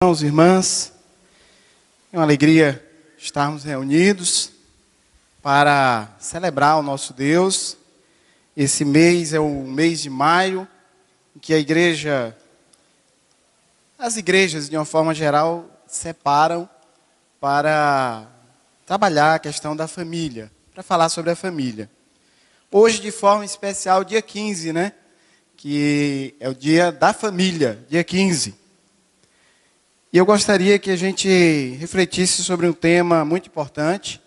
Irmãos e irmãs, é uma alegria estarmos reunidos para celebrar o nosso Deus. Esse mês é o mês de maio, em que as igrejas, de uma forma geral, separam para trabalhar a questão da família, para falar sobre a família. Hoje, de forma especial, dia 15, né? Que é o dia da família, dia 15. E eu gostaria que a gente refletisse sobre um tema muito importante,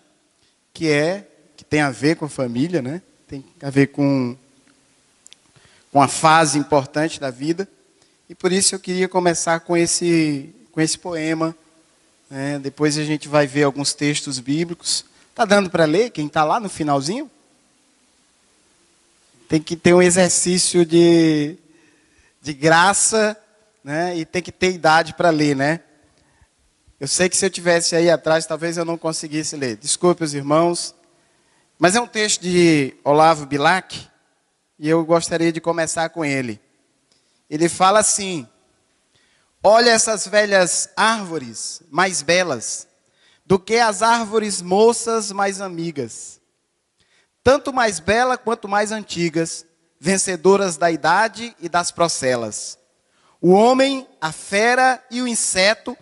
que tem a ver com a família, né? Tem a ver com a fase importante da vida. E por isso eu queria começar com esse poema. Né? Depois a gente vai ver alguns textos bíblicos. Está dando para ler? Quem está lá no finalzinho? Tem que ter um exercício de graça, né? E tem que ter idade para ler, né? Eu sei que se eu tivesse aí atrás, talvez eu não conseguisse ler. Desculpe os irmãos. Mas é um texto de Olavo Bilac, e eu gostaria de começar com ele. Ele fala assim: olha essas velhas árvores mais belas do que as árvores moças mais amigas. Tanto mais bela quanto mais antigas, vencedoras da idade e das procelas. O homem, a fera e o inseto,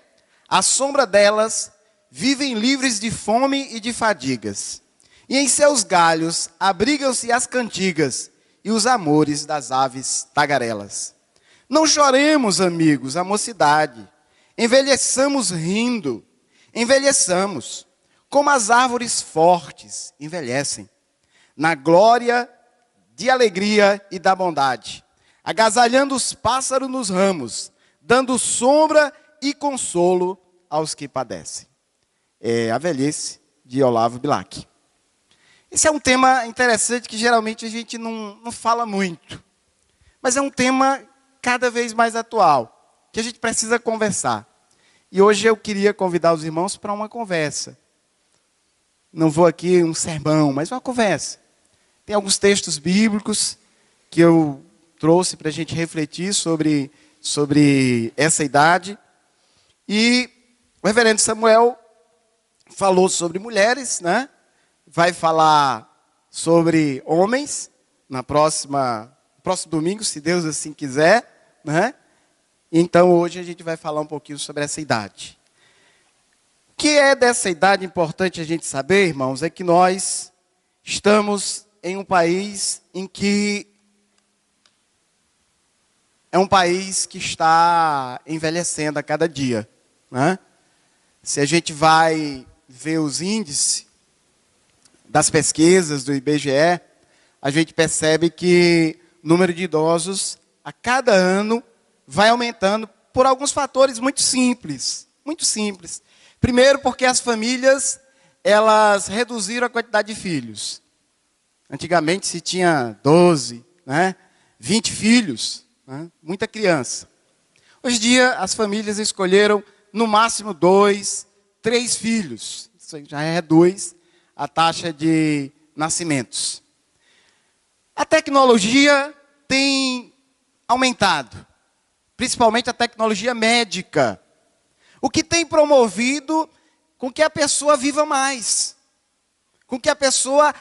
à sombra delas, vivem livres de fome e de fadigas. E em seus galhos abrigam-se as cantigas e os amores das aves tagarelas. Não choremos, amigos, a mocidade. Envelheçamos rindo, envelheçamos, como as árvores fortes envelhecem, na glória de alegria e da bondade, agasalhando os pássaros nos ramos, dando sombra e consolo aos que padecem. É a velhice de Olavo Bilac. Esse é um tema interessante que geralmente a gente não fala muito. Mas é um tema cada vez mais atual, que a gente precisa conversar. E hoje eu queria convidar os irmãos para uma conversa. Não vou aqui um sermão, mas uma conversa. Tem alguns textos bíblicos que eu trouxe para a gente refletir sobre essa idade. E o reverendo Samuel falou sobre mulheres, né? Vai falar sobre homens no próximo domingo, se Deus assim quiser, né? Então hoje a gente vai falar um pouquinho sobre essa idade. O que é dessa idade importante a gente saber, irmãos, é que nós estamos em um país em que é um país que está envelhecendo a cada dia, né? Se a gente vai ver os índices das pesquisas do IBGE, a gente percebe que o número de idosos a cada ano vai aumentando por alguns fatores muito simples. Muito simples. Primeiro, porque as famílias elas reduziram a quantidade de filhos. Antigamente se tinha 12, né, 20 filhos, né, muita criança. Hoje em dia as famílias escolheram no máximo 2, 3 filhos. Isso já reduz a taxa de nascimentos. A tecnologia tem aumentado, principalmente a tecnologia médica, o que tem promovido com que a pessoa viva mais, com que a pessoa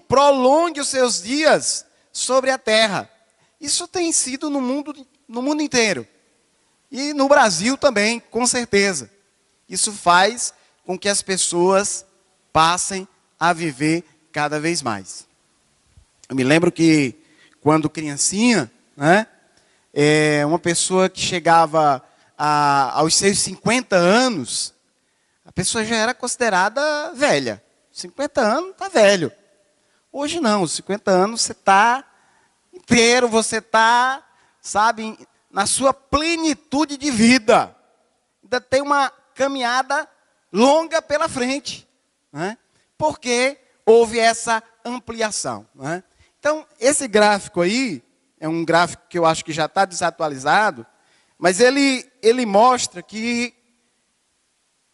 prolongue os seus dias sobre a terra. Isso tem sido no mundo inteiro. E no Brasil também, com certeza. Isso faz com que as pessoas passem a viver cada vez mais. Eu me lembro que, quando criancinha, né, uma pessoa que chegava aos seus 50 anos, a pessoa já era considerada velha. 50 anos está velho. Hoje não, 50 anos você está inteiro, você está, sabe, na sua plenitude de vida. Ainda tem uma caminhada longa pela frente, né? Porque houve essa ampliação, né? Então, esse gráfico aí, é um gráfico que eu acho que já está desatualizado, mas ele mostra que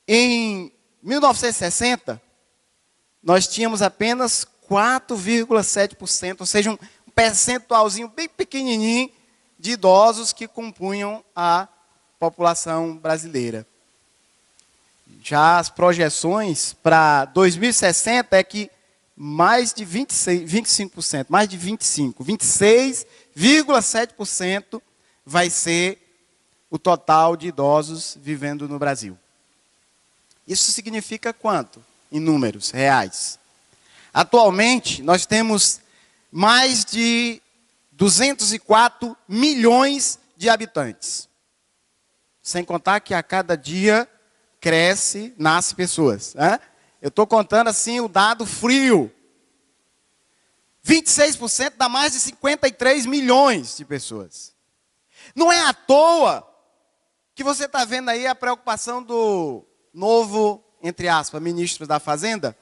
em 1960, nós tínhamos apenas 4,7%, ou seja, um percentualzinho bem pequenininho de idosos que compunham a população brasileira. Já as projeções para 2060 é que mais de 25%, mais de 26,7% vai ser o total de idosos vivendo no Brasil. Isso significa quanto em números reais? Atualmente, nós temos mais de 204 milhões de habitantes. Sem contar que a cada dia cresce, nasce pessoas. Né? Eu estou contando assim o dado frio. 26% dá mais de 53 milhões de pessoas. Não é à toa que você está vendo aí a preocupação do novo, entre aspas, ministro da Fazenda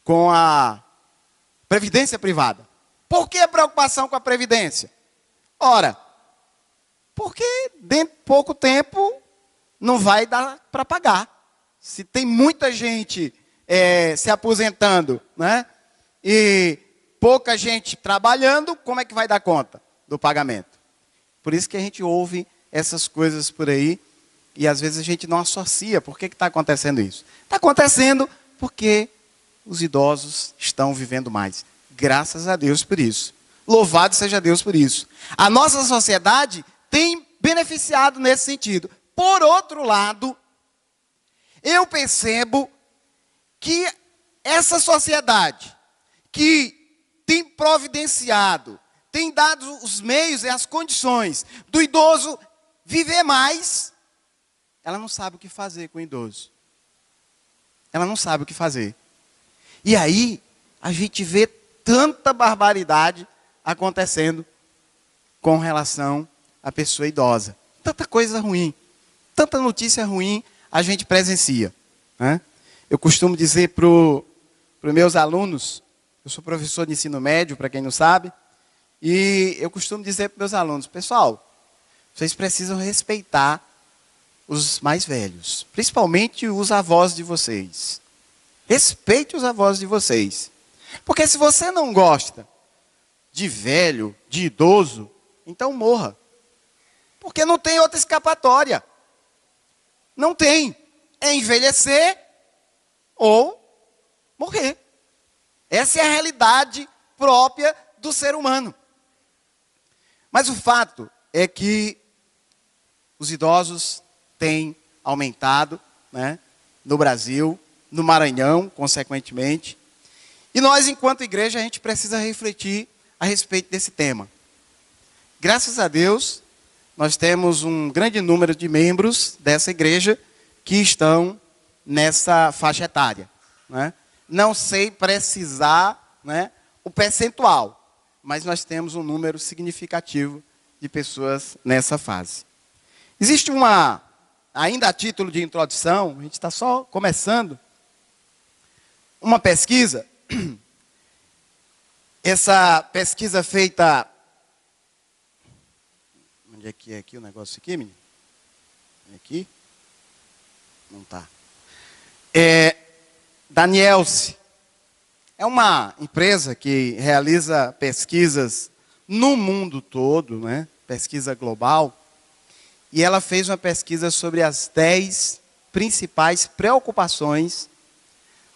com a Previdência Privada. Por que a preocupação com a Previdência? Ora, porque dentro de pouco tempo não vai dar para pagar. Se tem muita gente se aposentando, né? E pouca gente trabalhando, como é que vai dar conta do pagamento? Por isso que a gente ouve essas coisas por aí e às vezes a gente não associa. Por que está acontecendo isso? Está acontecendo porque os idosos estão vivendo mais. Graças a Deus por isso. Louvado seja Deus por isso. A nossa sociedade tem beneficiado nesse sentido. Por outro lado, eu percebo que essa sociedade que tem providenciado, tem dado os meios e as condições do idoso viver mais, ela não sabe o que fazer com o idoso. Ela não sabe o que fazer. E aí, a gente vê tanta barbaridade acontecendo com relação à pessoa idosa. Tanta coisa ruim, tanta notícia ruim a gente presencia. Né? Eu costumo dizer para os meus alunos, eu sou professor de ensino médio, para quem não sabe, e eu costumo dizer para os meus alunos, pessoal, vocês precisam respeitar os mais velhos, principalmente os avós de vocês. Respeite os avós de vocês. Porque se você não gosta de velho, de idoso, então morra. Porque não tem outra escapatória. Não tem. É envelhecer ou morrer. Essa é a realidade própria do ser humano. Mas o fato é que os idosos têm aumentado, né, no Brasil, no Maranhão, consequentemente. E nós, enquanto igreja, a gente precisa refletir a respeito desse tema. Graças a Deus, nós temos um grande número de membros dessa igreja que estão nessa faixa etária. Né? Não sei precisar, né, o percentual, mas nós temos um número significativo de pessoas nessa fase. Existe ainda a título de introdução, a gente está só começando, uma pesquisa. Essa pesquisa feita... Onde é que é aqui o negócio aqui, menino? Aqui? Não está. Danielse. É uma empresa que realiza pesquisas no mundo todo, né? Pesquisa global. E ela fez uma pesquisa sobre as 10 principais preocupações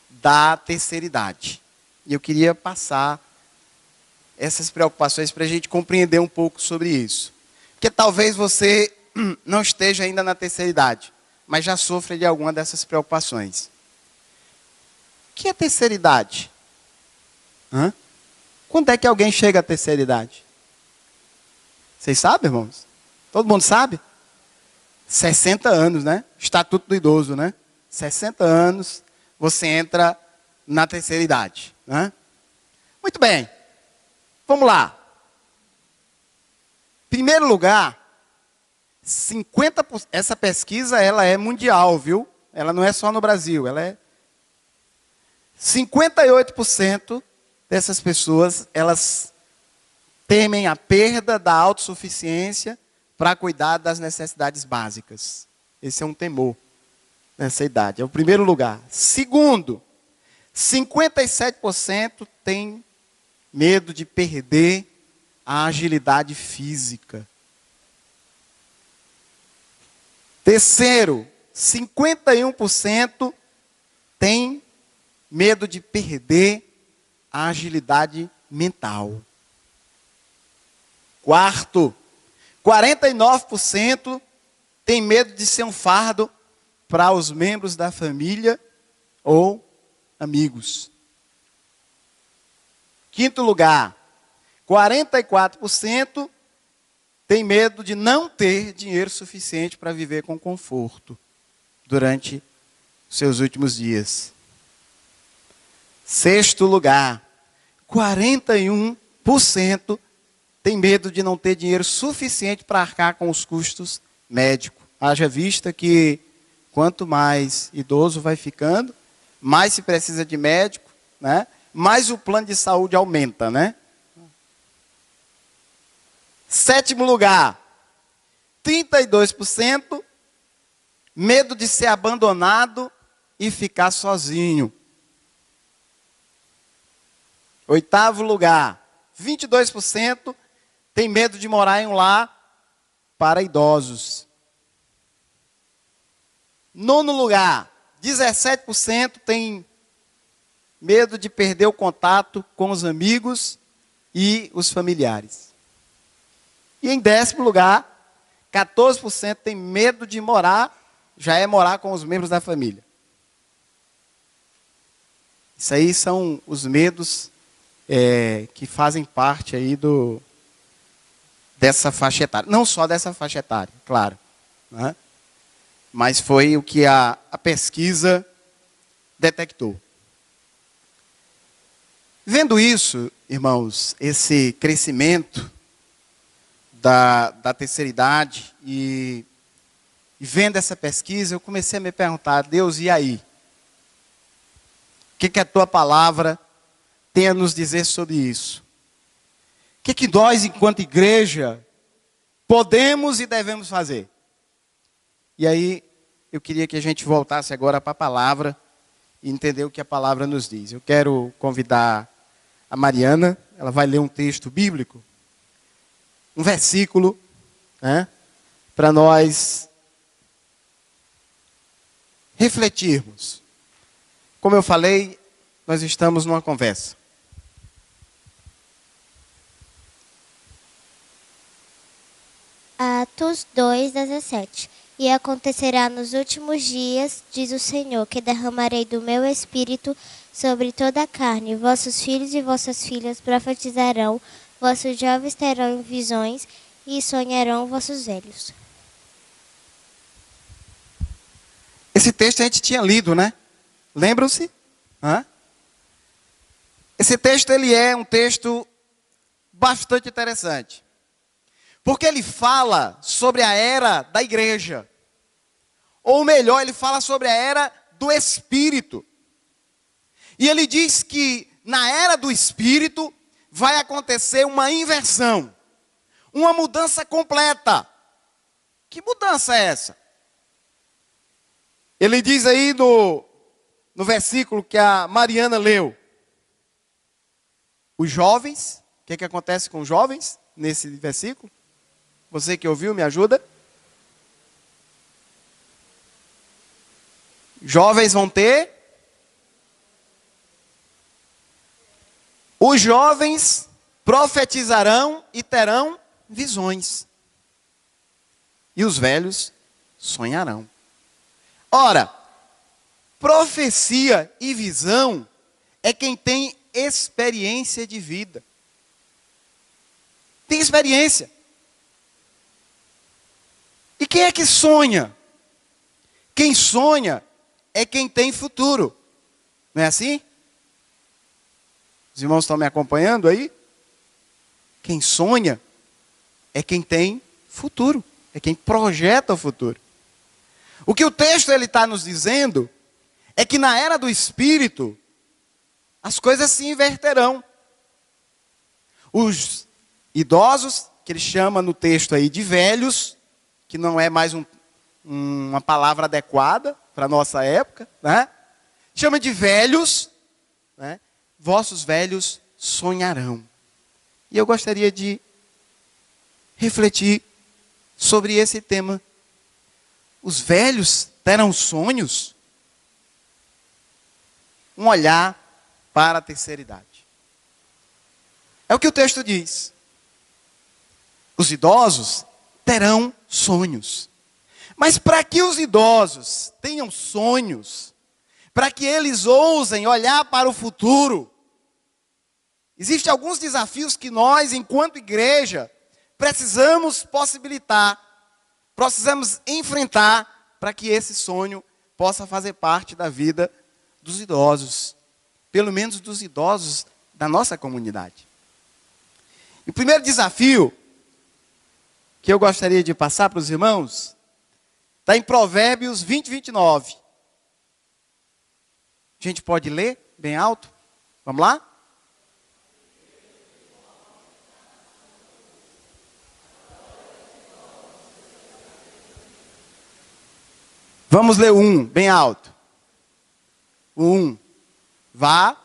da terceira idade. E eu queria passar essas preocupações para a gente compreender um pouco sobre isso. Porque talvez você não esteja ainda na terceira idade, mas já sofre de alguma dessas preocupações. O que é terceira idade? Quando é que alguém chega à terceira idade? Vocês sabem, irmãos? Todo mundo sabe? 60 anos, né? Estatuto do idoso, né? 60 anos, você entra na terceira idade. Né? Muito bem. Vamos lá. Primeiro lugar, 50%, essa pesquisa ela é mundial, viu? Ela não é só no Brasil, ela é 58% dessas pessoas, elas temem a perda da autossuficiência para cuidar das necessidades básicas. Esse é um temor nessa idade. É o primeiro lugar. Segundo, 57% tem medo de perder a agilidade física. Terceiro, 51% tem medo de perder a agilidade mental. Quarto, 49% tem medo de ser um fardo para os membros da família ou amigos. Quinto lugar, 44% tem medo de não ter dinheiro suficiente para viver com conforto durante seus últimos dias. Sexto lugar, 41% tem medo de não ter dinheiro suficiente para arcar com os custos médicos. Haja vista que quanto mais idoso vai ficando, mais se precisa de médico, né? Mais o plano de saúde aumenta, né? Sétimo lugar, 32% medo de ser abandonado e ficar sozinho. Oitavo lugar, 22% tem medo de morar em um lar para idosos. Nono lugar, 17% tem medo de perder o contato com os amigos e os familiares. E em 10º lugar, 14% tem medo de morar com os membros da família. Isso aí são os medos que fazem parte aí dessa faixa etária. Não só dessa faixa etária, claro, né? Mas foi o que a pesquisa detectou. Vendo isso, irmãos, esse crescimento da terceira idade e vendo essa pesquisa, eu comecei a me perguntar, Deus, e aí? O que a tua palavra tem a nos dizer sobre isso? O que nós, enquanto igreja, podemos e devemos fazer? E aí, eu queria que a gente voltasse agora para a palavra e entender o que a palavra nos diz. Eu quero convidar a Mariana, ela vai ler um texto bíblico, um versículo, né, para nós refletirmos. Como eu falei, nós estamos numa conversa. Atos 2:17. E acontecerá nos últimos dias, diz o Senhor, que derramarei do meu espírito sobre toda a carne. Vossos filhos e vossas filhas profetizarão, vossos jovens terão visões e sonharão vossos velhos. Esse texto a gente tinha lido, né? Lembram-se? Esse texto ele é um texto bastante interessante. Porque ele fala sobre a era da igreja. Ou melhor, ele fala sobre a era do Espírito. E ele diz que na era do Espírito vai acontecer uma inversão. Uma mudança completa. Que mudança é essa? Ele diz aí no versículo que a Mariana leu. Os jovens, o que acontece com os jovens nesse versículo? Você que ouviu, me ajuda? Jovens vão ter. Os jovens profetizarão e terão visões. E os velhos sonharão. Ora, profecia e visão é quem tem experiência de vida. Tem experiência. E quem é que sonha? Quem sonha é quem tem futuro. Não é assim? Os irmãos estão me acompanhando aí? Quem sonha é quem tem futuro. É quem projeta o futuro. O que o texto ele está nos dizendo é que na era do Espírito as coisas se inverterão. Os idosos, que ele chama no texto aí de velhos, que não é mais uma palavra adequada para a nossa época, né? Chama de velhos, né? Vossos velhos sonharão. E eu gostaria de refletir sobre esse tema. os velhos terão sonhos? Um olhar para a terceira idade. É o que o texto diz. Os idosos terão sonhos. Mas para que os idosos tenham sonhos, para que eles ousem olhar para o futuro, existem alguns desafios que nós, enquanto igreja, precisamos possibilitar, precisamos enfrentar para que esse sonho possa fazer parte da vida dos idosos, pelo menos dos idosos da nossa comunidade. E o primeiro desafio que eu gostaria de passar para os irmãos está em Provérbios 20, 29. A gente pode ler bem alto? Vamos lá? Vamos ler o 1, bem alto. O 1. Vá.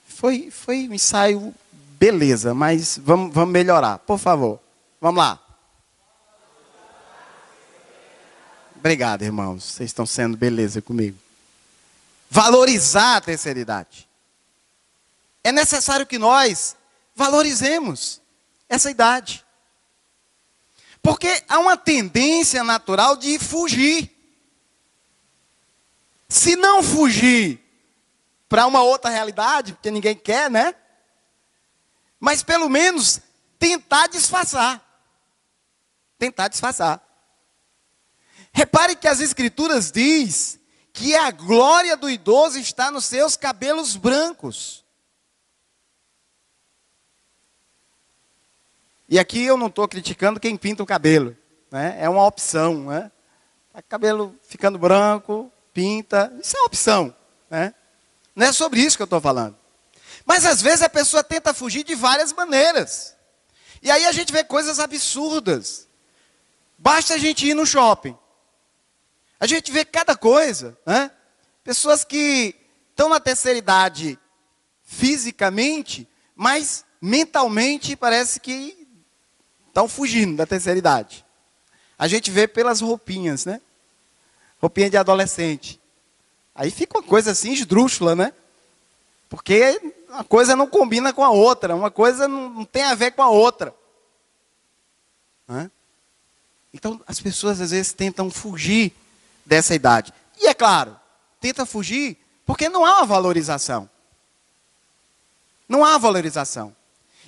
Foi um ensaio, beleza, mas vamos melhorar, por favor. Vamos lá. Obrigado, irmãos. Vocês estão sendo beleza comigo. Valorizar a terceira idade. É necessário que nós valorizemos essa idade. Porque há uma tendência natural de fugir. Se não fugir para uma outra realidade, porque ninguém quer, né? Mas pelo menos tentar disfarçar. Tentar disfarçar. Repare que as escrituras diz que a glória do idoso está nos seus cabelos brancos. E aqui eu não estou criticando quem pinta o cabelo, né? É uma opção, né? Tá cabelo ficando branco, pinta, isso é uma opção, né? Não é sobre isso que eu estou falando. Mas às vezes a pessoa tenta fugir de várias maneiras. E aí a gente vê coisas absurdas. Basta a gente ir no shopping. A gente vê cada coisa, né? Pessoas que estão na terceira idade fisicamente, mas mentalmente parece que estão fugindo da terceira idade. A gente vê pelas roupinhas, né? Roupinha de adolescente. Aí fica uma coisa assim esdrúxula, né? Porque uma coisa não combina com a outra, uma coisa não tem a ver com a outra. Né? Então as pessoas às vezes tentam fugir dessa idade. E é claro, tenta fugir porque não há uma valorização. Não há valorização.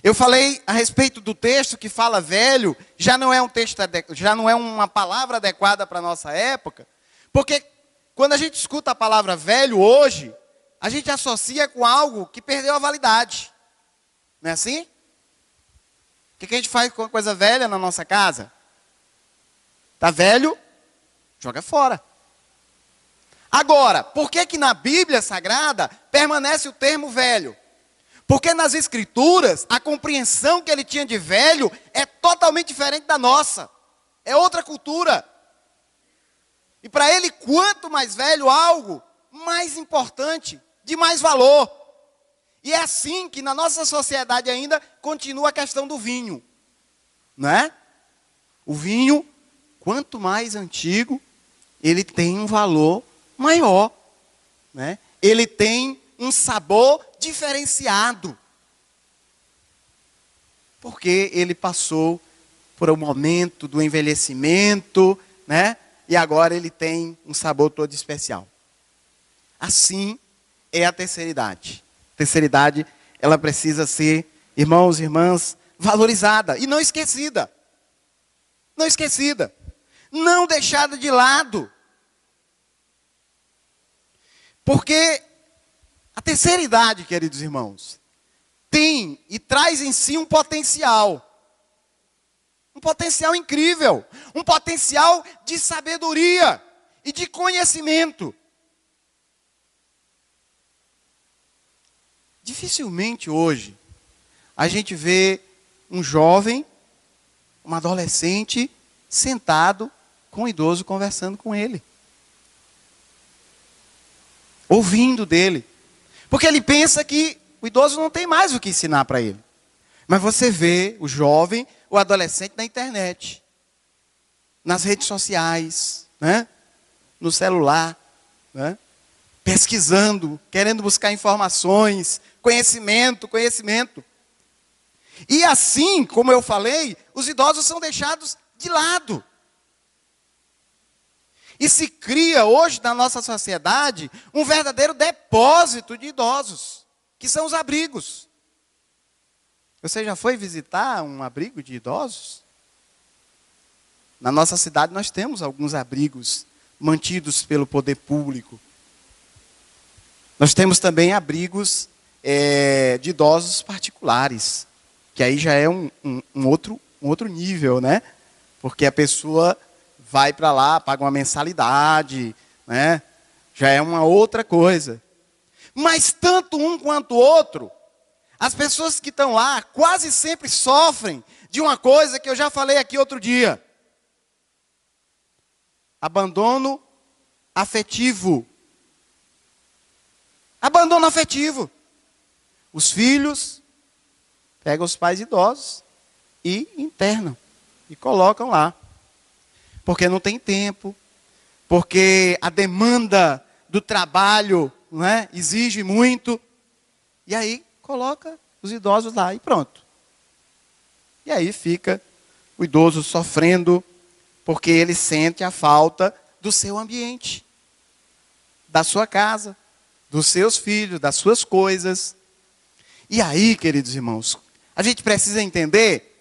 Eu falei a respeito do texto que fala velho, já não é um texto, já não é uma palavra adequada para a nossa época, porque quando a gente escuta a palavra velho hoje, a gente associa com algo que perdeu a validade. Não é assim? O que a gente faz com a coisa velha na nossa casa? Está velho? Joga fora. Agora, por que na Bíblia Sagrada permanece o termo velho? Porque nas Escrituras, a compreensão que ele tinha de velho é totalmente diferente da nossa. É outra cultura. E para ele, quanto mais velho algo, mais importante, de mais valor. E é assim que na nossa sociedade ainda continua a questão do vinho. Não é? O vinho, quanto mais antigo, ele tem um valor maior. Né? Ele tem um sabor diferenciado. Porque ele passou por um momento do envelhecimento, né? E agora ele tem um sabor todo especial. Assim é a terceira idade. A terceira idade, ela precisa ser, irmãos e irmãs, valorizada e não esquecida. Não esquecida. Não deixada de lado. Porque a terceira idade, queridos irmãos, tem e traz em si um potencial. Um potencial incrível. Um potencial de sabedoria e de conhecimento. Dificilmente hoje a gente vê um jovem, um adolescente, sentado com um idoso conversando com ele. Ouvindo dele. Porque ele pensa que o idoso não tem mais o que ensinar para ele. Mas você vê o jovem, o adolescente na internet. nas redes sociais, né? No celular, né? Pesquisando, querendo buscar informações, conhecimento. E assim, como eu falei, os idosos são deixados de lado. E se cria hoje na nossa sociedade um verdadeiro depósito de idosos, que são os abrigos. Você já foi visitar um abrigo de idosos? Na nossa cidade nós temos alguns abrigos mantidos pelo poder público. Nós temos também abrigos de idosos particulares, que aí já é um outro nível, né? Porque a pessoa vai para lá, paga uma mensalidade, né? Já é uma outra coisa. Mas tanto um quanto o outro, as pessoas que estão lá quase sempre sofrem de uma coisa que eu já falei aqui outro dia. Abandono afetivo. Abandono afetivo. Os filhos pegam os pais idosos e internam. E colocam lá. Porque não tem tempo. Porque a demanda do trabalho, né, exige muito. E aí coloca os idosos lá e pronto. E aí fica o idoso sofrendo, porque ele sente a falta do seu ambiente, da sua casa, dos seus filhos, das suas coisas. E aí, queridos irmãos, a gente precisa entender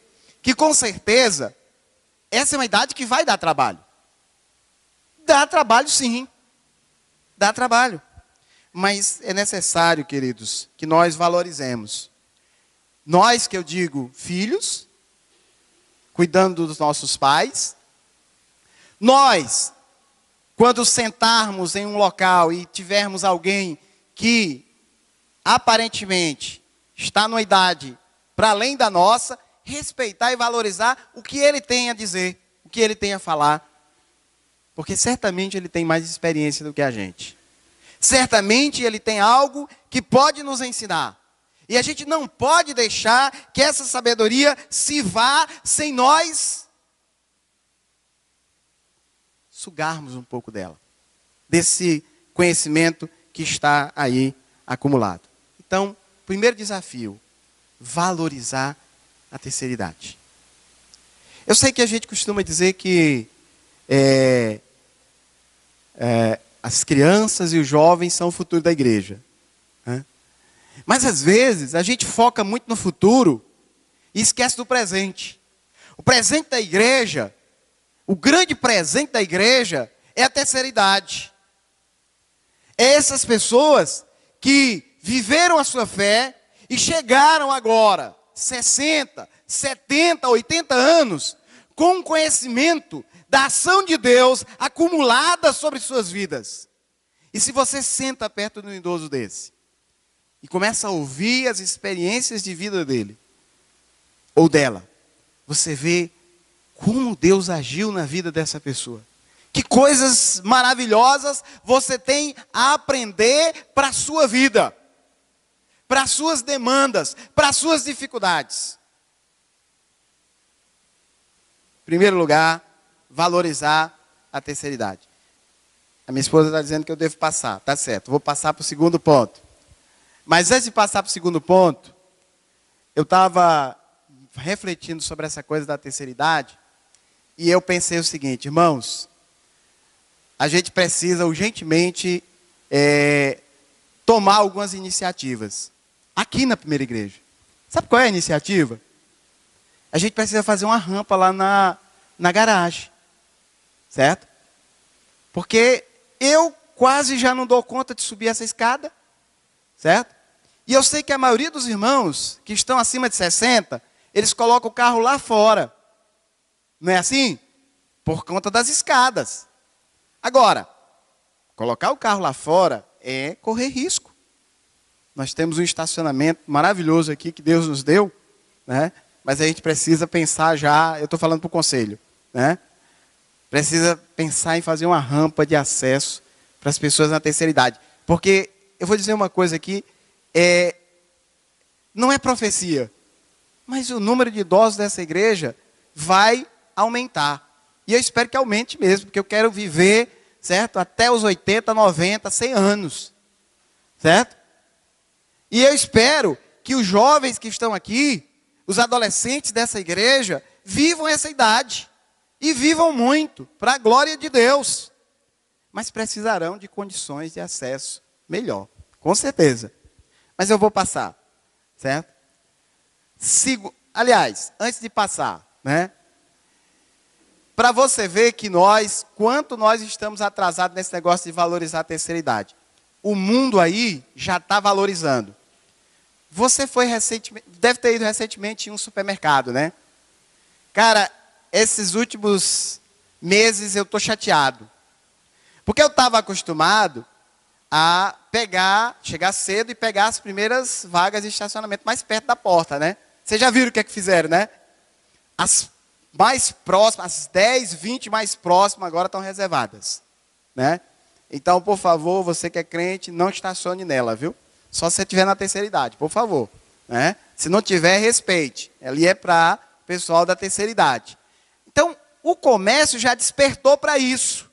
que com certeza essa é uma idade que vai dar trabalho. Dá trabalho sim, dá trabalho. Mas é necessário, queridos, que nós valorizemos. Nós, que eu digo, filhos, cuidando dos nossos pais. Nós, quando sentarmos em um local e tivermos alguém que aparentemente está numa idade para além da nossa, respeitar e valorizar o que ele tem a dizer, o que ele tem a falar. Porque certamente ele tem mais experiência do que a gente. Certamente ele tem algo que pode nos ensinar. E a gente não pode deixar que essa sabedoria se vá sem nós sugarmos um pouco dela. Desse conhecimento que está aí acumulado. Então, primeiro desafio, valorizar a terceira idade. Eu sei que a gente costuma dizer que as crianças e os jovens são o futuro da igreja. Né? Mas às vezes a gente foca muito no futuro e esquece do presente. O presente da igreja, o grande presente da igreja é a terceira idade. É essas pessoas que viveram a sua fé e chegaram agora, 60, 70, 80 anos, com conhecimento da ação de Deus acumulada sobre suas vidas. E se você senta perto de um idoso desse e começa a ouvir as experiências de vida dele ou dela, você vê como Deus agiu na vida dessa pessoa. Que coisas maravilhosas você tem a aprender para a sua vida, para as suas demandas, para as suas dificuldades. Em primeiro lugar, valorizar a terceira idade. A minha esposa está dizendo que eu devo passar. Tá certo, vou passar para o segundo ponto. Mas antes de passar para o segundo ponto, eu estava refletindo sobre essa coisa da terceira idade, e eu pensei o seguinte, irmãos, a gente precisa urgentemente tomar algumas iniciativas. Aqui na primeira igreja. Sabe qual é a iniciativa? A gente precisa fazer uma rampa lá na garagem. Certo? Porque eu quase já não dou conta de subir essa escada. Certo? E eu sei que a maioria dos irmãos que estão acima de 60, eles colocam o carro lá fora. Não é assim? Por conta das escadas. Agora, colocar o carro lá fora é correr risco. Nós temos um estacionamento maravilhoso aqui que Deus nos deu, né? Mas a gente precisa pensar já, eu estou falando para o conselho, né? Precisa pensar em fazer uma rampa de acesso para as pessoas na terceira idade. Porque, eu vou dizer uma coisa aqui, não é profecia, mas o número de idosos dessa igreja vai aumentar. E eu espero que aumente mesmo, porque eu quero viver, certo? Até os 80, 90, 100 anos. Certo? E eu espero que os jovens que estão aqui, os adolescentes dessa igreja, vivam essa idade. E vivam muito, para a glória de Deus. Mas precisarão de condições de acesso melhor, com certeza. Mas eu vou passar, certo? Aliás, antes de passar, né? Para você ver que quanto nós estamos atrasados nesse negócio de valorizar a terceira idade. O mundo aí já está valorizando. Você foi recentemente, deve ter ido recentemente em um supermercado, né? Cara, esses últimos meses eu estou chateado. Porque eu estava acostumado a chegar cedo e pegar as primeiras vagas de estacionamento mais perto da porta, né? Vocês já viram o que é que fizeram, né? As mais próximas, as 10, 20 mais próximas agora estão reservadas, né? Então, por favor, você que é crente, não estacione nela, viu? Só se você estiver na terceira idade, por favor, né? Se não tiver, respeite. Ali é para o pessoal da terceira idade. Então, o comércio já despertou para isso.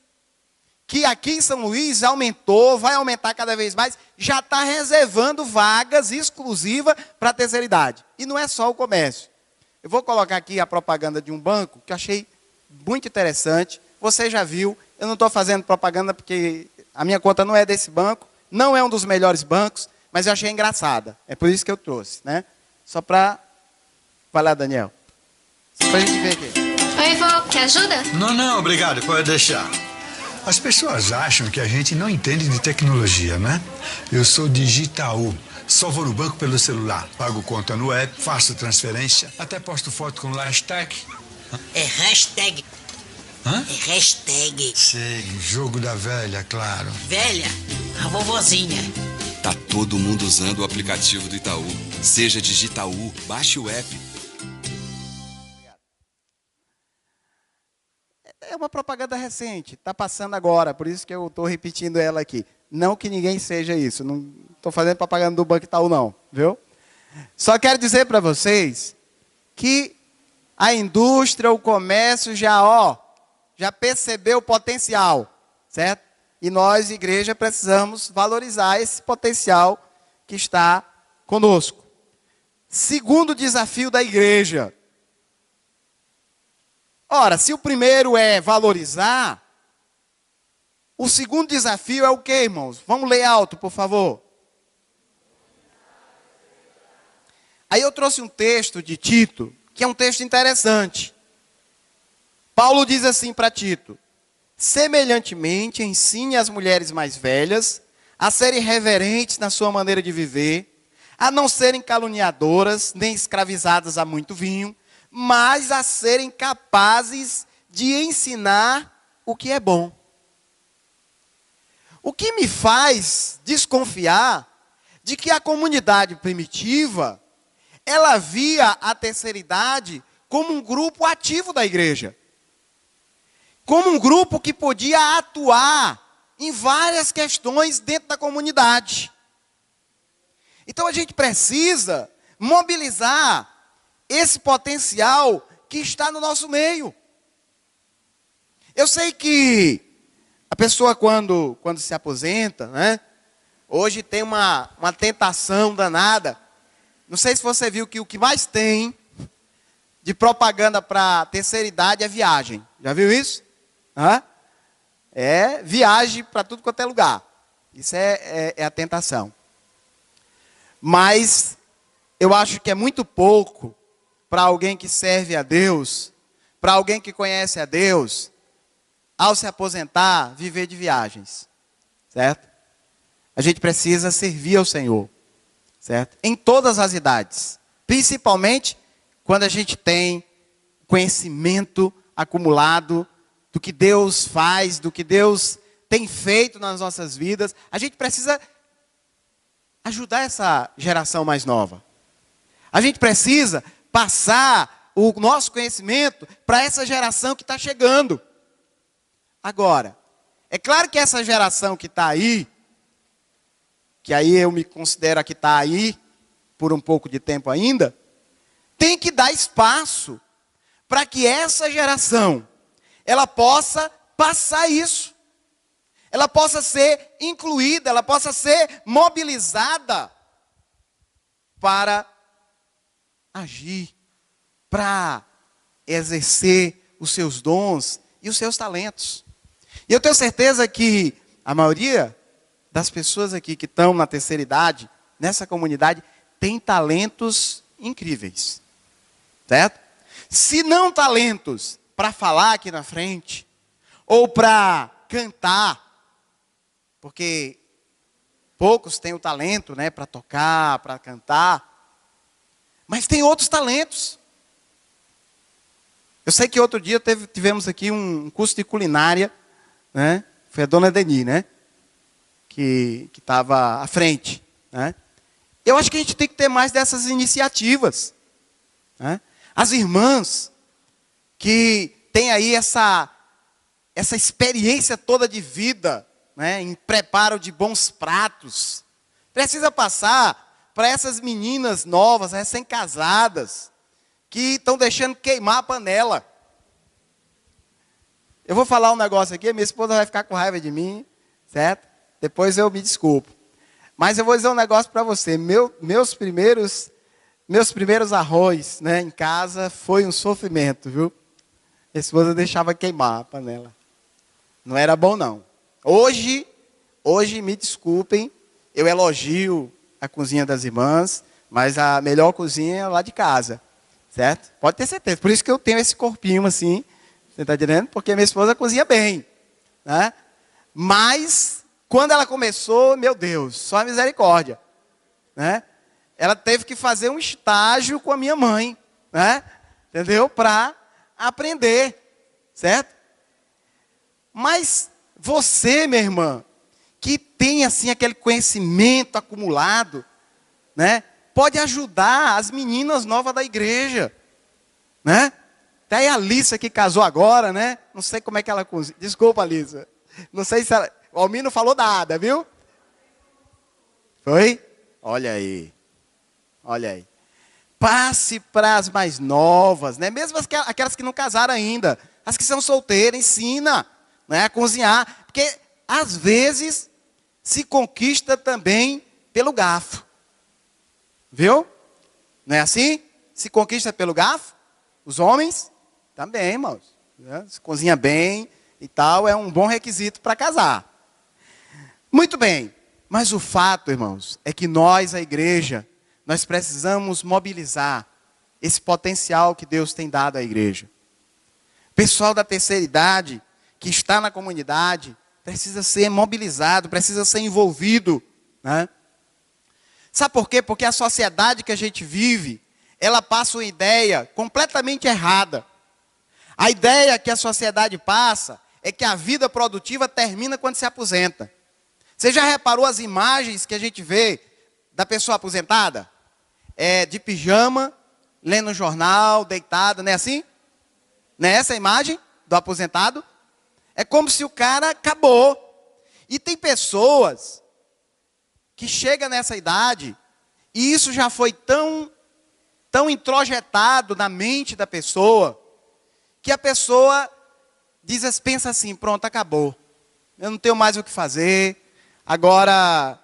Que aqui em São Luís aumentou, vai aumentar cada vez mais, já está reservando vagas exclusivas para a terceira idade. E não é só o comércio. Eu vou colocar aqui a propaganda de um banco que eu achei muito interessante. Você já viu, eu não estou fazendo propaganda porque a minha conta não é desse banco, não é um dos melhores bancos, mas eu achei engraçada. É por isso que eu trouxe, né? Só para... Vai lá, Daniel. Só para a gente ver aqui. Oi, vô, quer ajuda? Não, obrigado, pode deixar. As pessoas acham que a gente não entende de tecnologia, né? Eu sou de Itaú. Só vou no banco pelo celular. Pago conta no app, faço transferência, até posto foto com hashtag. É hashtag. Hã? É hashtag. Sei, jogo da velha, claro. Velha, a vovozinha. Tá todo mundo usando o aplicativo do Itaú. Seja de Itaú, baixe o app. É uma propaganda recente, está passando agora, por isso que eu estou repetindo ela aqui. Não que ninguém seja isso, não estou fazendo propaganda do Banco Itaú não, viu? Só quero dizer para vocês que a indústria, o comércio já percebeu o potencial, certo? E nós, igreja, precisamos valorizar esse potencial que está conosco. Segundo desafio da igreja. Ora, se o primeiro é valorizar, o segundo desafio é o quê, irmãos? Vamos ler alto, por favor. Aí eu trouxe um texto de Tito, que é um texto interessante. Paulo diz assim para Tito: semelhantemente, ensine as mulheres mais velhas a serem reverentes na sua maneira de viver, a não serem caluniadoras, nem escravizadas a muito vinho, mas a serem capazes de ensinar o que é bom. O que me faz desconfiar de que a comunidade primitiva, ela via a terceira idade como um grupo ativo da igreja. Como um grupo que podia atuar em várias questões dentro da comunidade. Então a gente precisa mobilizar esse potencial que está no nosso meio. Eu sei que a pessoa quando se aposenta, né? Hoje tem uma tentação danada. Não sei se você viu que o que mais tem de propaganda para terceira idade é viagem. Já viu isso? É viagem para tudo quanto é lugar. Isso é a tentação. Mas eu acho que é muito pouco para alguém que serve a Deus, para alguém que conhece a Deus, ao se aposentar, viver de viagens, certo? A gente precisa servir ao Senhor, certo? Em todas as idades, principalmente quando a gente tem conhecimento acumulado do que Deus faz, do que Deus tem feito nas nossas vidas. A gente precisa ajudar essa geração mais nova. A gente precisa passar o nosso conhecimento para essa geração que está chegando. Agora, é claro que essa geração que está aí, que aí eu me considero a que está aí, por um pouco de tempo ainda, tem que dar espaço para que essa geração ela possa passar isso. Ela possa ser incluída, ela possa ser mobilizada para agir, para exercer os seus dons e os seus talentos. E eu tenho certeza que a maioria das pessoas aqui que estão na terceira idade, nessa comunidade, tem talentos incríveis. Certo? Se não talentos para falar aqui na frente, ou para cantar, porque poucos têm o talento, né, para tocar, para cantar, mas tem outros talentos. Eu sei que outro dia tivemos aqui um curso de culinária, né? Foi a dona Deni, né? Que estava à frente, né? Eu acho que a gente tem que ter mais dessas iniciativas, né? As irmãs que têm aí essa experiência toda de vida, né? Em preparo de bons pratos, precisa passar para essas meninas novas, recém-casadas, que estão deixando queimar a panela. Eu vou falar um negócio aqui, minha esposa vai ficar com raiva de mim, certo? Depois eu me desculpo. Mas eu vou dizer um negócio para você. Meus primeiros arroz, né, em casa foi um sofrimento, viu? Minha esposa deixava queimar a panela. Não era bom, não. Hoje, me desculpem, eu elogio a cozinha das irmãs, mas a melhor cozinha é lá de casa, certo? Pode ter certeza. Por isso que eu tenho esse corpinho assim, você está entendendo? Porque minha esposa cozinha bem, né? Mas, quando ela começou, meu Deus, só a misericórdia, né? Ela teve que fazer um estágio com a minha mãe, né? Entendeu? Para aprender, certo? Mas você, minha irmã, que tem assim aquele conhecimento acumulado, né? Pode ajudar as meninas novas da igreja, né? Até a Alissa que casou agora, né? Não sei como é que ela cozinha. Desculpa, Alissa. Não sei se ela... O Almir não falou nada, viu? Foi? Olha aí. Olha aí. Passe para as mais novas, né? Mesmo aquelas que não casaram ainda. As que são solteiras, ensina, né, a cozinhar. Porque, às vezes, se conquista também pelo garfo. Viu? Não é assim? Se conquista pelo garfo? Os homens? Também, irmãos. Né? Se cozinha bem e tal, é um bom requisito para casar. Muito bem. Mas o fato, irmãos, é que nós, a igreja, nós precisamos mobilizar esse potencial que Deus tem dado à igreja. O pessoal da terceira idade, que está na comunidade, precisa ser mobilizado, precisa ser envolvido, né? Sabe por quê? Porque a sociedade que a gente vive, ela passa uma ideia completamente errada. A ideia que a sociedade passa é que a vida produtiva termina quando se aposenta. Você já reparou as imagens que a gente vê da pessoa aposentada? De pijama, lendo um jornal, deitada, não é assim? Não é essa a imagem do aposentado? É como se o cara acabou. E tem pessoas que chegam nessa idade e isso já foi tão introjetado na mente da pessoa, que a pessoa pensa assim, pronto, acabou. Eu não tenho mais o que fazer, agora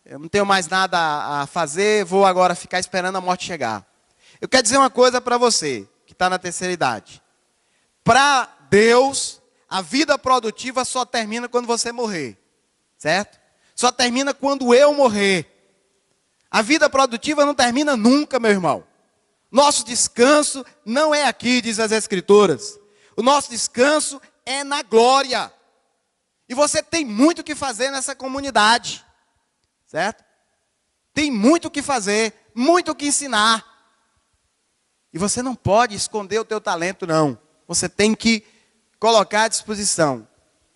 eu não tenho mais nada a fazer, vou agora ficar esperando a morte chegar. Eu quero dizer uma coisa para você, que está na terceira idade. Para Deus, a vida produtiva só termina quando você morrer, certo? Só termina quando eu morrer. A vida produtiva não termina nunca, meu irmão. Nosso descanso não é aqui, diz as Escrituras. O nosso descanso é na glória. E você tem muito o que fazer nessa comunidade, certo? Tem muito o que fazer, muito o que ensinar. E você não pode esconder o teu talento, não. Você tem que colocar à disposição.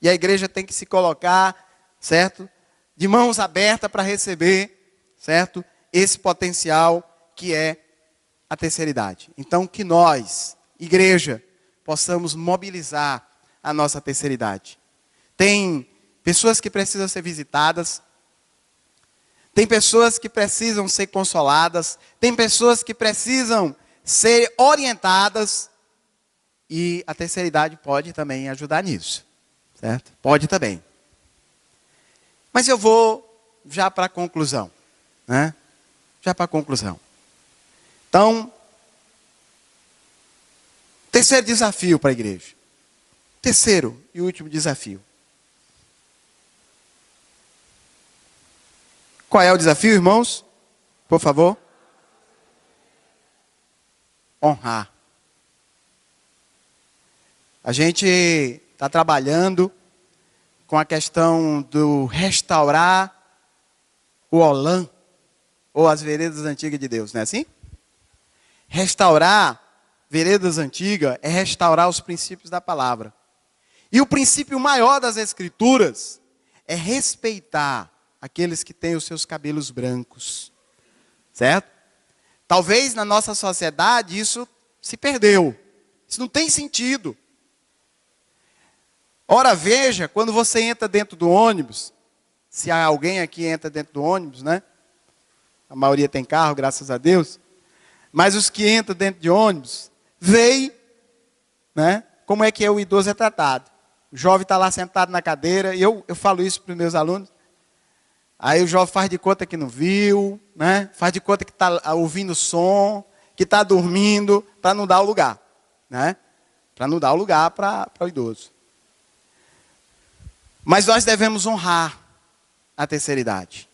E a igreja tem que se colocar, certo? De mãos abertas para receber, certo? Esse potencial que é a terceira idade. Então, que nós, igreja, possamos mobilizar a nossa terceira idade. Tem pessoas que precisam ser visitadas, tem pessoas que precisam ser consoladas, tem pessoas que precisam ser orientadas, E a terceira idade pode também ajudar nisso, certo? Pode também. Mas eu vou já para a conclusão, né? Já para a conclusão. Então, terceiro desafio para a igreja. Terceiro e último desafio. Qual é o desafio, irmãos? Por favor. Honrar. A gente está trabalhando com a questão do restaurar o Olã, ou as veredas antigas de Deus, não é assim? Restaurar veredas antigas é restaurar os princípios da palavra. E o princípio maior das Escrituras é respeitar aqueles que têm os seus cabelos brancos. Certo? Talvez na nossa sociedade isso se perdeu. Isso não tem sentido. Ora, veja, quando você entra dentro do ônibus, se há alguém aqui entra dentro do ônibus, né? A maioria tem carro, graças a Deus. Mas os que entram dentro de ônibus, veem, né, como é que o idoso é tratado. O jovem está lá sentado na cadeira, e eu falo isso para os meus alunos. Aí o jovem faz de conta que não viu, né? Faz de conta que está ouvindo som, que está dormindo, para não dar o lugar, né? Para não dar o lugar para o idoso. Mas nós devemos honrar a terceira idade.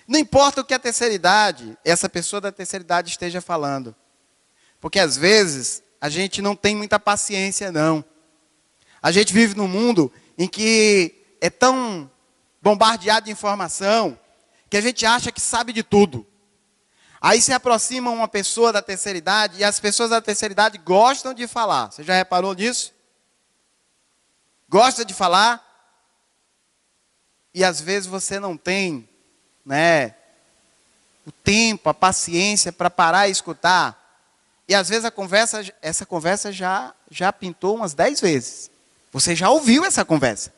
Não importa o que a terceira idade, essa pessoa da terceira idade esteja falando. Porque às vezes a gente não tem muita paciência, não. A gente vive num mundo em que é tão bombardeado de informação que a gente acha que sabe de tudo. Aí se aproxima uma pessoa da terceira idade e as pessoas da terceira idade gostam de falar. Você já reparou nisso? Gosta de falar? E às vezes você não tem, né, o tempo, a paciência para parar e escutar. E às vezes essa conversa já pintou umas 10 vezes. Você já ouviu essa conversa.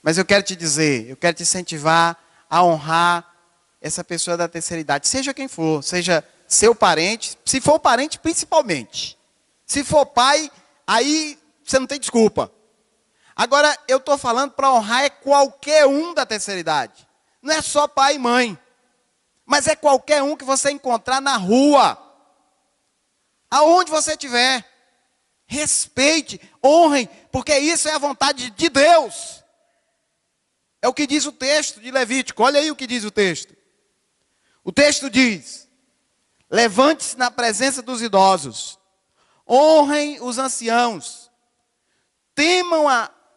Mas eu quero te dizer, eu quero te incentivar a honrar essa pessoa da terceira idade. Seja quem for, seja seu parente, se for parente principalmente. Se for pai, aí você não tem desculpa. Agora, eu estou falando para honrar é qualquer um da terceira idade. Não é só pai e mãe. Mas é qualquer um que você encontrar na rua. Aonde você estiver. Respeite, honrem, porque isso é a vontade de Deus. É o que diz o texto de Levítico. Olha aí o que diz o texto. O texto diz: levante-se na presença dos idosos. Honrem os anciãos. Temam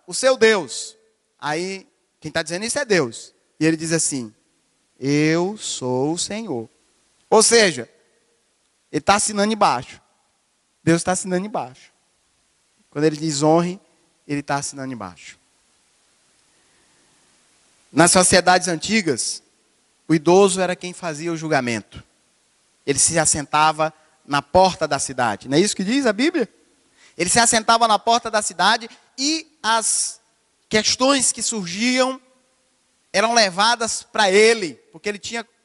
o seu Deus. Aí, quem está dizendo isso é Deus. E ele diz assim: eu sou o Senhor. Ou seja, ele está assinando embaixo. Deus está assinando embaixo. Quando ele diz honre, ele está assinando embaixo. Nas sociedades antigas, o idoso era quem fazia o julgamento. Ele se assentava na porta da cidade. Não é isso que diz a Bíblia? Ele se assentava na porta da cidade e as questões que surgiam eram levadas para ele, porque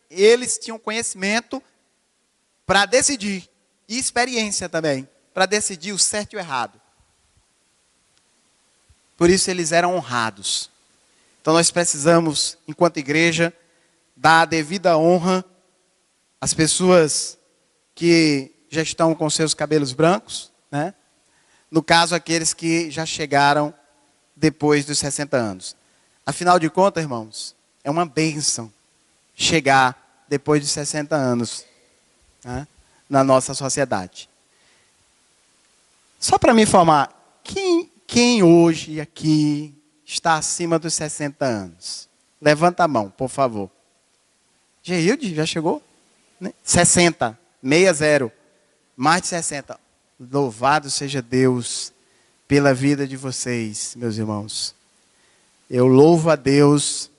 eles tinham conhecimento para decidir, e experiência também, para decidir o certo e o errado. Por isso eles eram honrados. Então nós precisamos, enquanto igreja, dar a devida honra às pessoas que já estão com seus cabelos brancos, né? No caso, aqueles que já chegaram depois dos 60 anos. Afinal de contas, irmãos, é uma bênção chegar depois de 60 anos, né, na nossa sociedade. Só para me informar, quem hoje aqui está acima dos 60 anos? Levanta a mão, por favor. Geilde, já chegou? 60, 60, mais de 60. Louvado seja Deus pela vida de vocês, meus irmãos. Eu louvo a Deus.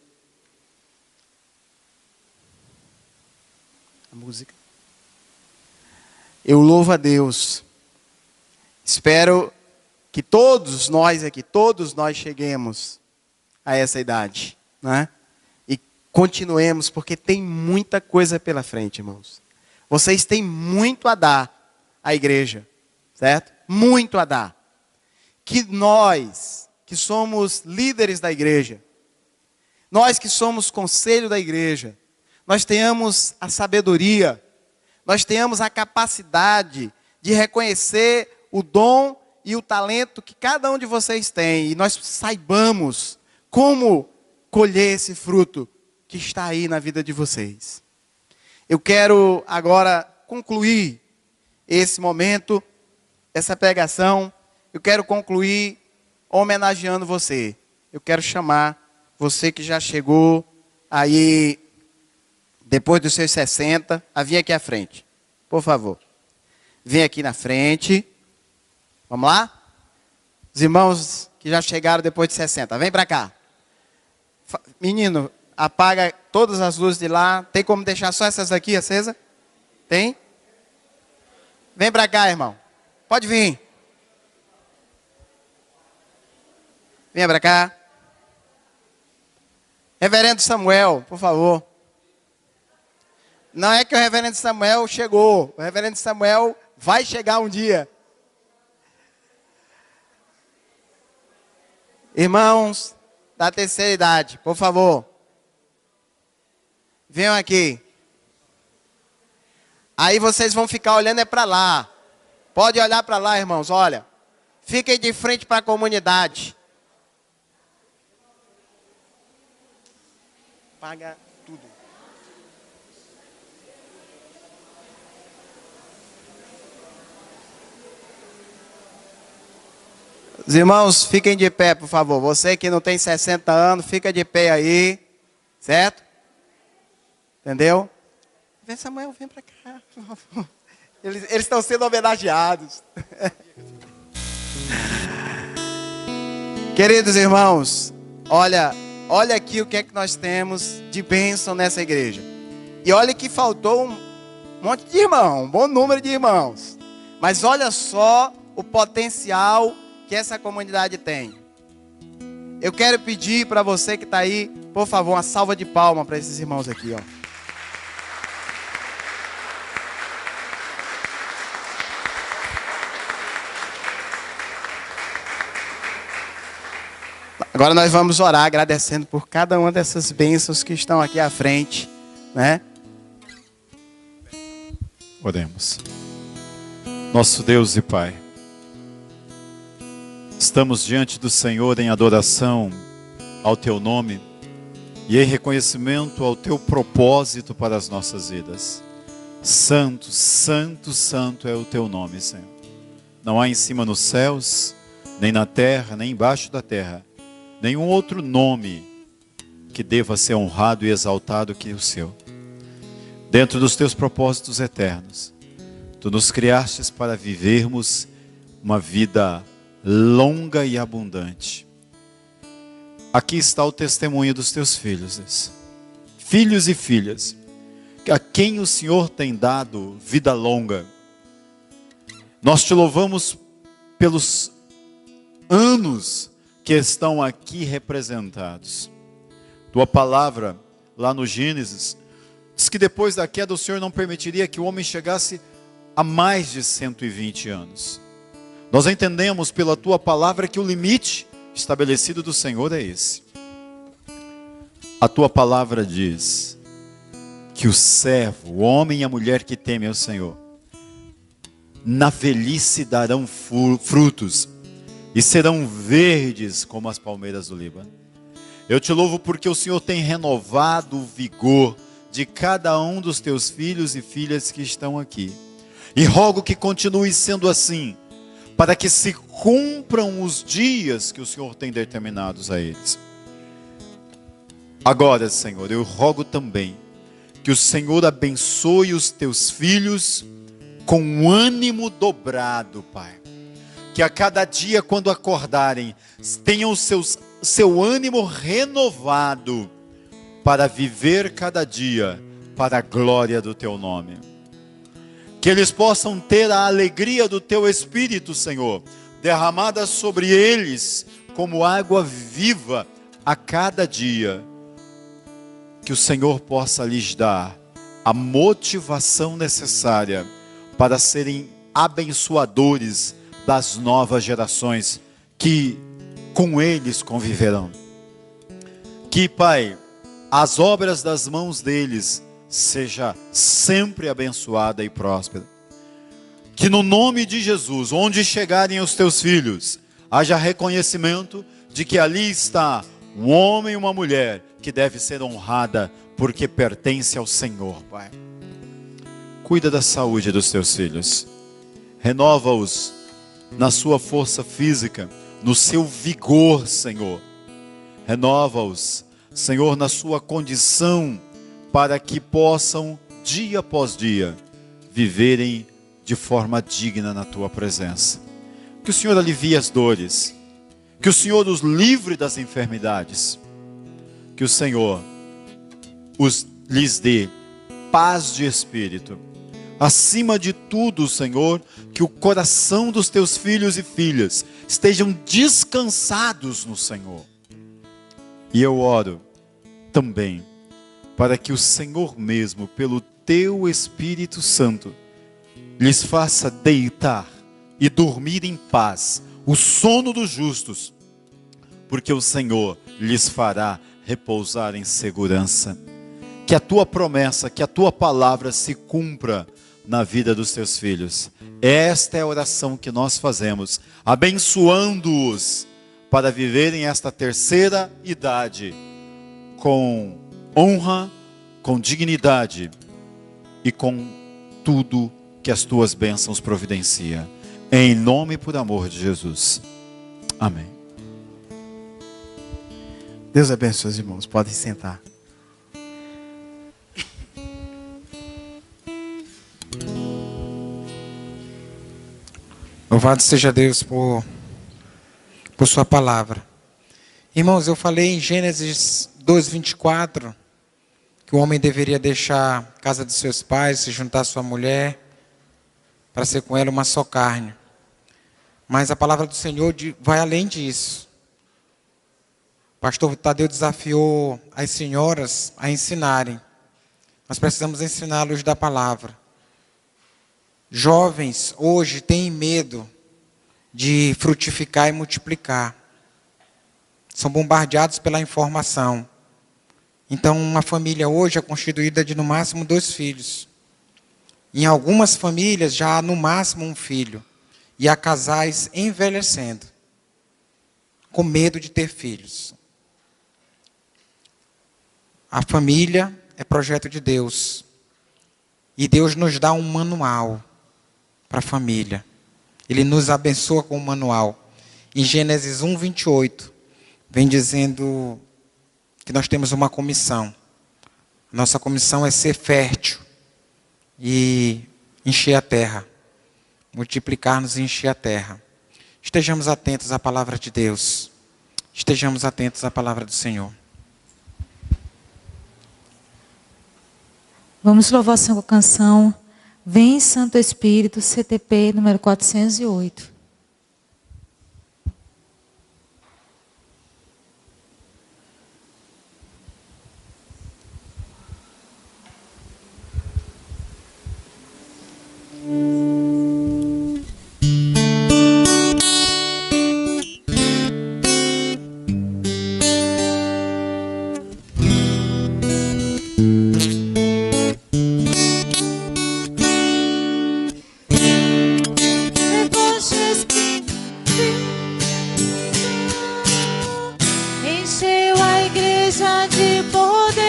A música. Eu louvo a Deus. Espero que todos nós cheguemos a essa idade, né? E continuemos, porque tem muita coisa pela frente, irmãos. Vocês têm muito a dar à igreja, certo? muito a dar. Que nós, que somos líderes da igreja, nós que somos conselho da igreja, nós tenhamos a sabedoria, nós tenhamos a capacidade de reconhecer o dom e o talento que cada um de vocês tem, e nós saibamos como colher esse fruto que está aí na vida de vocês. Eu quero agora concluir esse momento, essa pregação. Eu quero concluir homenageando você. Eu quero chamar você que já chegou aí depois dos seus 60, a vir aqui à frente. Por favor. Vem aqui na frente. Vamos lá? Os irmãos que já chegaram depois de 60, vem para cá. Menino, apaga todas as luzes de lá. Tem como deixar só essas aqui acesas? Tem? Vem para cá, irmão. Pode vir. Venha para cá. Reverendo Samuel, por favor. Não é que o reverendo Samuel chegou. O reverendo Samuel vai chegar um dia. Irmãos da terceira idade, por favor. Venham aqui. Aí vocês vão ficar olhando é para lá. Pode olhar para lá, irmãos, olha. Fiquem de frente para a comunidade. Paga tudo. Os irmãos, fiquem de pé, por favor. Você que não tem 60 anos, fica de pé aí. Certo? Entendeu? Vem, Samuel, vem para cá, por favor. Eles estão sendo homenageados. Queridos irmãos, olha aqui o que é que nós temos de bênção nessa igreja. E olha que faltou um monte de irmãos, um bom número de irmãos. Mas olha só o potencial que essa comunidade tem. Eu quero pedir para você que está aí, por favor, uma salva de palmas para esses irmãos aqui, ó. Agora nós vamos orar agradecendo por cada uma dessas bênçãos que estão aqui à frente, né? Oremos. Nosso Deus e Pai, estamos diante do Senhor em adoração ao Teu nome e em reconhecimento ao Teu propósito para as nossas vidas. Santo, santo, santo é o Teu nome, Senhor. Não há em cima nos céus, nem na terra, nem embaixo da terra, nenhum outro nome que deva ser honrado e exaltado que o Seu. Dentro dos Teus propósitos eternos, Tu nos criastes para vivermos uma vida longa e abundante. Aqui está o testemunho dos Teus filhos, Deus. Filhos e filhas, a quem o Senhor tem dado vida longa. Nós Te louvamos pelos anos que estão aqui representados. Tua palavra, lá no Gênesis, diz que depois da queda o Senhor não permitiria que o homem chegasse a mais de 120 anos. Nós entendemos pela Tua palavra que o limite estabelecido do Senhor é esse. A Tua palavra diz que o servo, o homem e a mulher que temem ao Senhor, na velhice darão frutos, e serão verdes como as palmeiras do Líbano. Eu Te louvo porque o Senhor tem renovado o vigor de cada um dos Teus filhos e filhas que estão aqui. E rogo que continue sendo assim, para que se cumpram os dias que o Senhor tem determinados a eles. Agora, Senhor, eu rogo também que o Senhor abençoe os Teus filhos com ânimo dobrado, Pai. Que a cada dia, quando acordarem, tenham seu ânimo renovado para viver cada dia para a glória do Teu nome. Que eles possam ter a alegria do Teu Espírito, Senhor, derramada sobre eles como água viva a cada dia. Que o Senhor possa lhes dar a motivação necessária para serem abençoadores das novas gerações que com eles conviverão. Que, Pai, as obras das mãos deles seja sempre abençoada e próspera. Que no nome de Jesus, onde chegarem os teus filhos, haja reconhecimento de que ali está um homem e uma mulher que deve ser honrada porque pertence ao Senhor, Pai. Cuida da saúde dos teus filhos. Renova-os na sua força física, no seu vigor, Senhor. Renova-os, Senhor, na sua condição, para que possam, dia após dia, viverem de forma digna na tua presença. Que o Senhor alivie as dores, que o Senhor os livre das enfermidades, que o Senhor lhes dê paz de espírito. Acima de tudo, Senhor, que o coração dos teus filhos e filhas estejam descansados no Senhor. E eu oro também para que o Senhor mesmo, pelo teu Espírito Santo, lhes faça deitar e dormir em paz o sono dos justos, porque o Senhor lhes fará repousar em segurança. Que a tua promessa, que a tua palavra se cumpra na vida dos teus filhos. Esta é a oração que nós fazemos, abençoando-os para viverem esta terceira idade com honra, com dignidade e com tudo que as tuas bênçãos providenciam. Em nome e por amor de Jesus. Amém. Deus abençoe os irmãos. Podem sentar. Louvado seja Deus por sua palavra. Irmãos, eu falei em Gênesis 2:24 que o homem deveria deixar a casa de seus pais, se juntar à sua mulher, para ser com ela uma só carne. Mas a palavra do Senhor vai além disso. O pastor Tadeu desafiou as senhoras a ensinarem. Nós precisamos ensiná-los da palavra. Jovens hoje têm medo de frutificar e multiplicar. São bombardeados pela informação. Então, uma família hoje é constituída de no máximo 2 filhos. Em algumas famílias já há no máximo 1 filho. E há casais envelhecendo, com medo de ter filhos. A família é projeto de Deus. E Deus nos dá um manual para a família. Ele nos abençoa com um manual. Em Gênesis 1:28, vem dizendo que nós temos uma comissão. Nossa comissão é ser fértil e encher a terra. Multiplicar-nos e encher a terra. Estejamos atentos à palavra de Deus. Estejamos atentos à palavra do Senhor. Vamos louvar a sua canção. Vem Santo Espírito, CTP número 408. Encheu a igreja de poder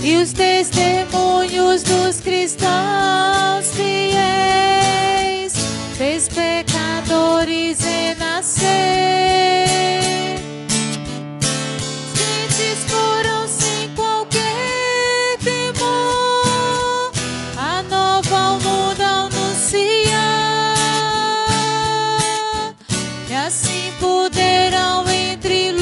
e os testemunhos dos cristãos fiéis fez pecadores renascer. Crentes foram sem qualquer temor a nova ao mundo anunciar, e assim poderão entre